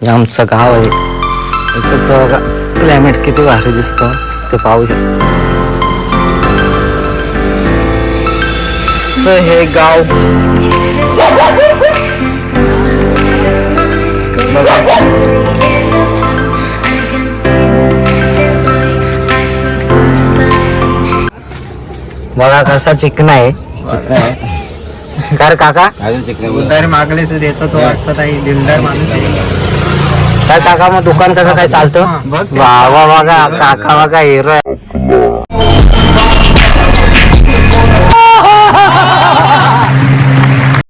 हे आमचं गाव आहे. इकडचं बघा क्लायमेट किती भारी दिसतं ते पाहू शकतो. हे गाव बघा कसा चिकना आहे. कर काका दिलदार मागले तर देतो तो असं काही दिलदार माणूस आहे. काय काका मग दुकान कसं काय चालतं. वा वा बघा काका बघा हिरो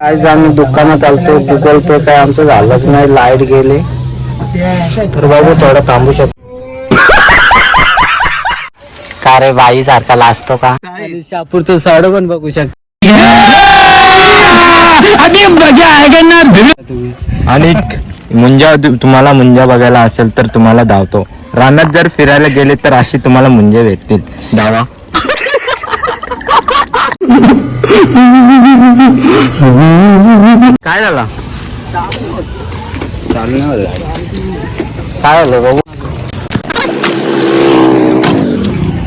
आज आम्ही दुकानात चालतो. गुगल पे काय आमचं झालंच नाही. लाईट गेले तर बाबू थोडं थांबू शकतो का रे बाई सारखा लाजतो का. शापूरचं साड पण बघू शकतो. आणि मुंजा तुम्हाला मुंजा बघायला असेल तर तुम्हाला धावतो. रानात जर फिरायला गेले तर अशी तुम्हाला मुंजे भेटतील. धावा. काय झालं काय झालं बघू.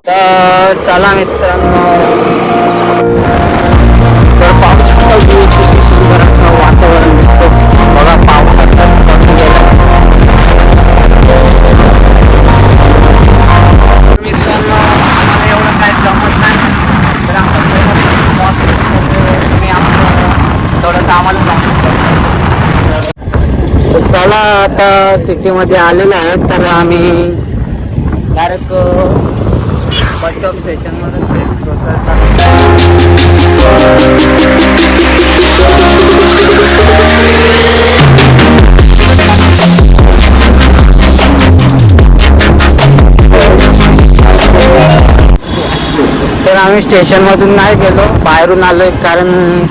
तर चला मित्रांनो तर पावसाचं किती सुंदर असं वातावरण दिसतं बघा. पावसात पडून गेला मित्रांनो. आम्हाला एवढं काही जमत नाही तर थोडंसं आम्हाला चला आता सिटीमध्ये आलेलो आहे तर आम्ही डायरेक्ट बस स्टॉप स्टेशनमध्ये तर आम्ही स्टेशनमधून नाही गेलो, बाहेरून आलोय कारण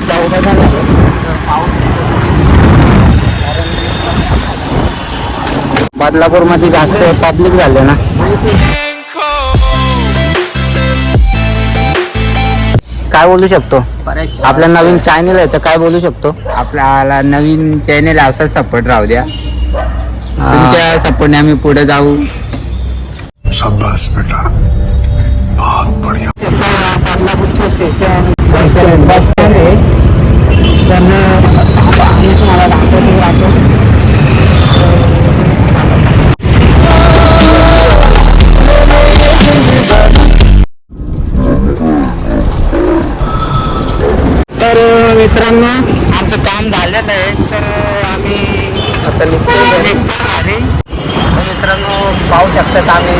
14 जण आहे. बदलापूरमध्ये जास्त पब्लिक झाले ना. काय बोलू शकतो. आपला नवीन चॅनल आहे तर काय बोलू शकतो. आपल्याला नवीन चॅनेल असा सपोर्ट राहू द्या. तुमच्या सपोर्टने आम्ही पुढे जाऊ. शाबाश बेटा, बहुत बढ़िया. बदलापूरचं स्टेशन बस स्टँड आहे. मी तुम्हाला दाखवतो. तर मित्रांनो आमचं काम झालेलं आहे तर आम्ही आता निघतो घरी. मित्रांनो पाहू शकतात आम्ही